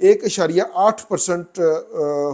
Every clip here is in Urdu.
1.8%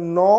$9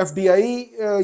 FDI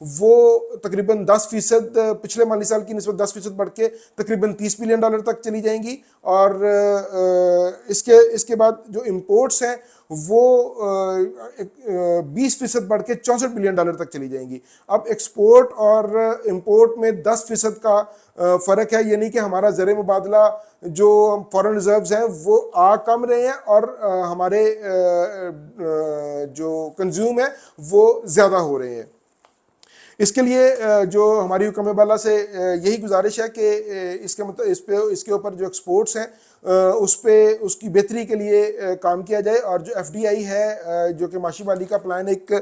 وہ تقریباً 10% پچھلے مالی سال کی نسبت 10% بڑھ کے تقریباً $30 بلین تک چلی جائیں گی. اور اس کے بعد جو امپورٹس ہیں وہ 20% بڑھ کے $64 بلین تک چلی جائیں گی. اب ایکسپورٹ اور امپورٹ میں 10% کا فرق ہے, یعنی کہ ہمارا زر مبادلہ جو فارن ریزروز ہیں وہ کم رہے ہیں اور ہمارے جو کنزیوم ہے وہ زیادہ ہو رہے ہیں. اس کے لیے جو ہماری حکم بالا سے یہی گزارش ہے کہ اس کے اوپر جو ایکسپورٹس ہیں اس کی بہتری کے لیے کام کیا جائے. اور جو ایف ڈی آئی ہے جو کہ معاشی بحالی کا پلان ایک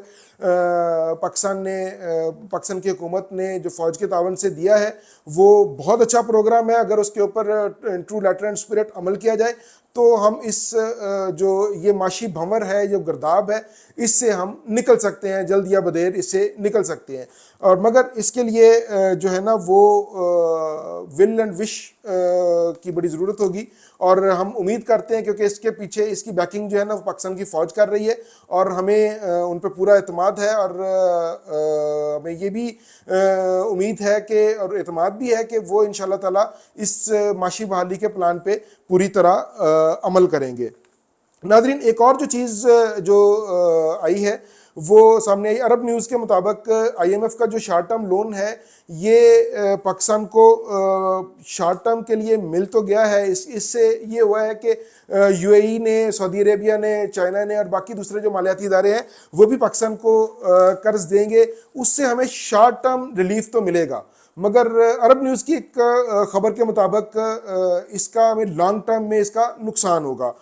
پاکستان کی حکومت نے جو فوج کے تعاون سے دیا ہے وہ بہت اچھا پروگرام ہے. اگر اس کے اوپر ٹرو لیٹر اینڈ اسپرٹ عمل کیا جائے تو ہم اس جو یہ معاشی بھنور ہے, جو گرداب ہے, اس سے ہم نکل سکتے ہیں, جلد یا بدیر اس سے نکل سکتے ہیں. اور مگر اس کے لیے جو ہے نا وہ ول اینڈ وش کی بڑی ضرورت ہوگی. اور ہم امید کرتے ہیں کیونکہ اس کے پیچھے اس کی بیکنگ جو ہے نا وہ پاکستان کی فوج کر رہی ہے اور ہمیں ان پہ پورا اعتماد ہے. اور ہمیں یہ بھی امید ہے کہ اور اعتماد بھی ہے کہ وہ انشاءاللہ تعالی اس معاشی بحالی کے پلان پہ پوری طرح عمل کریں گے. ناظرین, ایک اور جو چیز جو آئی ہے وہ سامنے آئی. عرب نیوز کے مطابق آئی ایم ایف کا جو شارٹ ٹرم لون ہے یہ پاکستان کو شارٹ ٹرم کے لیے مل تو گیا ہے. اس سے یہ ہوا ہے کہ یو اے ای نے, سعودی عربیہ نے, چائنا نے اور باقی دوسرے جو مالیاتی ادارے ہیں وہ بھی پاکستان کو قرض دیں گے. اس سے ہمیں شارٹ ٹرم ریلیف تو ملے گا, مگر عرب نیوز کی ایک خبر کے مطابق اس کا ہمیں لانگ ٹرم میں اس کا نقصان ہوگا.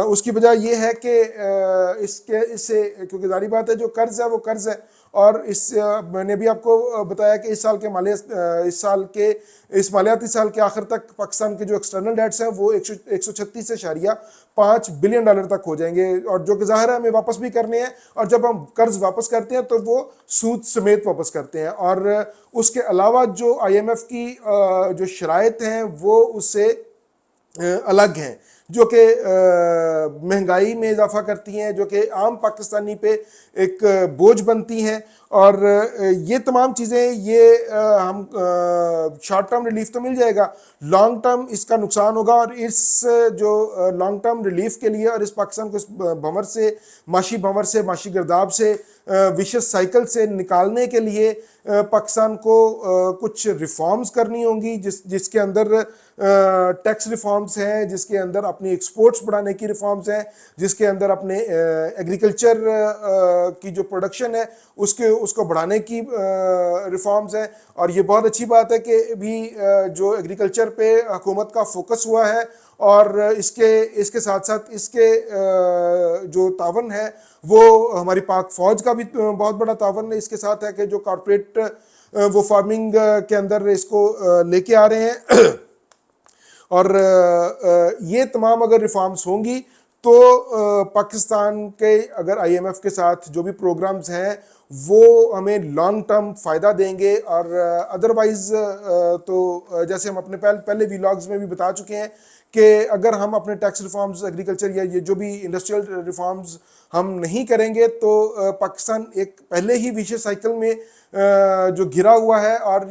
اس کی وجہ یہ ہے کہ اس سے کیونکہ ظاہری بات ہے جو قرض ہے وہ قرض ہے. اور میں نے بھی آپ کو بتایا کہ اس مالیاتی سال کے آخر تک پاکستان کے جو ایکسٹرنل ڈیٹس ہیں وہ 136.5 بلین ڈالر تک ہو جائیں گے, اور جو کہ ظاہر ہے ہمیں واپس بھی کرنے ہیں. اور جب ہم قرض واپس کرتے ہیں تو وہ سود سمیت واپس کرتے ہیں. اور اس کے علاوہ جو آئی ایم ایف کی جو شرائط ہیں وہ اس سے الگ ہیں, جو کہ مہنگائی میں اضافہ کرتی ہیں, جو کہ عام پاکستانی پہ ایک بوجھ بنتی ہیں. اور یہ تمام چیزیں یہ ہم شارٹ ٹرم ریلیف تو مل جائے گا, لانگ ٹرم اس کا نقصان ہوگا. اور اس جو لانگ ٹرم ریلیف کے لیے اور اس پاکستان کو اس بھنور سے, معاشی گرداب سے, ویشس سائیکل سے نکالنے کے لیے پاکستان کو کچھ ریفارمز کرنی ہوں گی, جس کے اندر ٹیکس ریفارمز ہیں, جس کے اندر اپنی ایکسپورٹس بڑھانے کی ریفارمز ہیں, جس کے اندر اپنے ایگریکلچر کی جو پروڈکشن ہے اس کو بڑھانے کی ریفارمز ہیں. اور یہ بہت اچھی بات ہے کہ بھی جو ایگریکلچر پہ حکومت کا فوکس ہوا ہے. اور اس کے ساتھ ساتھ اس کے جو تعاون ہے وہ ہماری پاک فوج کا بھی بہت بڑا تعاون ہے اس کے ساتھ ہے کہ جو کارپوریٹ وہ فارمنگ کے اندر اس کو لے کے آ رہے ہیں. اور یہ تمام اگر ریفارمز ہوں گی تو پاکستان کے اگر آئی ایم ایف کے ساتھ جو بھی پروگرامز ہیں وہ ہمیں لانگ ٹرم فائدہ دیں گے. اور ادروائز تو جیسے ہم اپنے پہلے ویلاگز میں بھی بتا چکے ہیں کہ اگر ہم اپنے ٹیکس ریفارمز, ایگریکلچر یا یہ جو بھی انڈسٹریل ریفارمز ہم نہیں کریں گے تو پاکستان ایک پہلے ہی ویشس سائیکل میں جو گھرا ہوا ہے. اور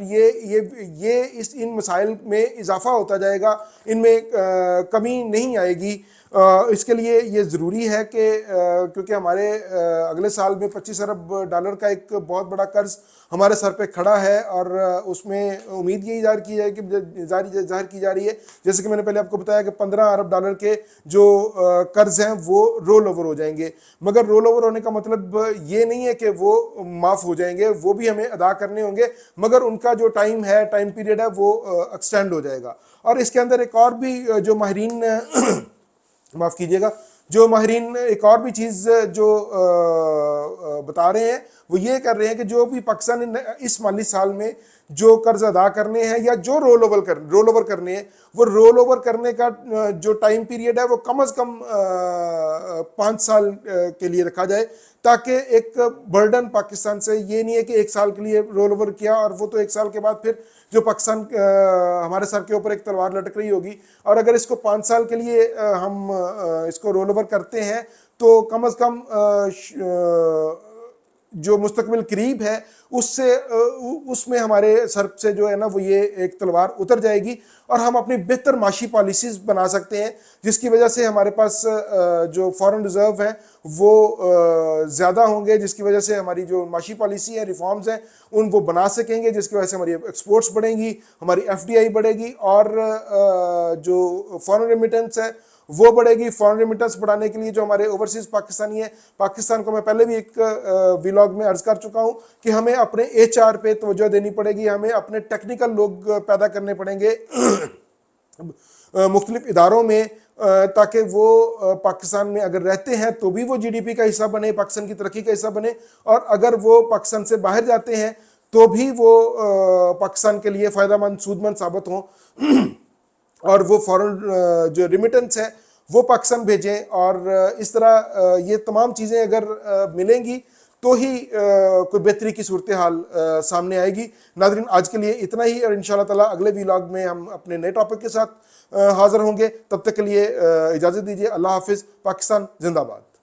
ان مسائل میں اضافہ ہوتا جائے گا, ان میں کمی نہیں آئے گی. اس کے لیے یہ ضروری ہے کہ کیونکہ ہمارے اگلے سال میں $25 ارب کا ایک بہت بڑا قرض ہمارے سر پہ کھڑا ہے. اور اس میں امید یہی ظاہر کی جا رہی ہے جیسے کہ میں نے پہلے آپ کو بتایا کہ $15 ارب کے جو قرض ہیں وہ رول اوور ہو جائیں گے. مگر رول اوور ہونے کا مطلب یہ نہیں ہے کہ وہ معاف ہو جائیں گے, وہ بھی ہمیں ادا کرنے ہوں گے, مگر ان کا جو ٹائم پیریڈ ہے وہ ایکسٹینڈ ہو جائے گا. اور اس کے اندر ایک اور بھی جو ماہرین معاف کیجیے گا, جو ماہرین ایک اور بھی چیز جو بتا رہے ہیں وہ یہ کر رہے ہیں کہ جو بھی پاکستان نے اس مالی سال میں جو قرض ادا کرنے ہیں یا جو رول اوور کرنے ہیں, وہ رول اوور کرنے کا جو ٹائم پیریڈ ہے وہ کم از کم 5 سال کے لیے رکھا جائے, تاکہ ایک برڈن پاکستان سے یہ نہیں ہے کہ 1 سال کے لیے رول اوور کیا اور وہ تو 1 سال کے بعد پھر جو پاکستان ہمارے سر کے اوپر ایک تلوار لٹک رہی ہوگی. اور اگر اس کو 5 سال کے لیے ہم اس کو رول اوور کرتے ہیں تو کم از کم جو مستقبل قریب ہے اس میں ہمارے سر سے جو ہے نا وہ یہ ایک تلوار اتر جائے گی اور ہم اپنی بہتر معاشی پالیسیز بنا سکتے ہیں، جس کی وجہ سے ہمارے پاس جو فارن ریزرو ہے وہ زیادہ ہوں گے، جس کی وجہ سے ہماری جو معاشی پالیسی ہے، ریفارمز ہیں وہ بنا سکیں گے، جس کی وجہ سے ہماری ایکسپورٹس بڑھیں گی، ہماری ایف ڈی آئی بڑھے گی، اور جو فارن ریمیٹنس ہے وہ بڑھے گی۔ فارن ریمیٹنس بڑھانے کے لیے جو ہمارے اوورسیز پاکستانی ہیں، پاکستان کو میں پہلے بھی ایک ویلاگ میں عرض کر چکا ہوں کہ ہمیں اپنے ایچ آر پہ توجہ دینی پڑے گی، ہمیں اپنے ٹیکنیکل لوگ پیدا کرنے پڑیں گے مختلف اداروں میں، تاکہ وہ پاکستان میں اگر رہتے ہیں تو بھی وہ جی ڈی پی کا حصہ بنے، پاکستان کی ترقی کا حصہ بنے، اور اگر وہ پاکستان سے باہر جاتے ہیں تو بھی وہ پاکستان کے لیے فائدہ مند، سود مند ثابت ہوں، اور وہ فورن جو ریمیٹنس ہے وہ پاکستان بھیجیں، اور اس طرح یہ تمام چیزیں اگر ملیں گی تو ہی کوئی بہتری کی صورتحال سامنے آئے گی۔ ناظرین، آج کے لیے اتنا ہی، اور انشاءاللہ تعالی اگلے ویلاگ میں ہم اپنے نئے ٹاپک کے ساتھ حاضر ہوں گے۔ تب تک کے لیے اجازت دیجیے، اللہ حافظ، پاکستان زندہ باد۔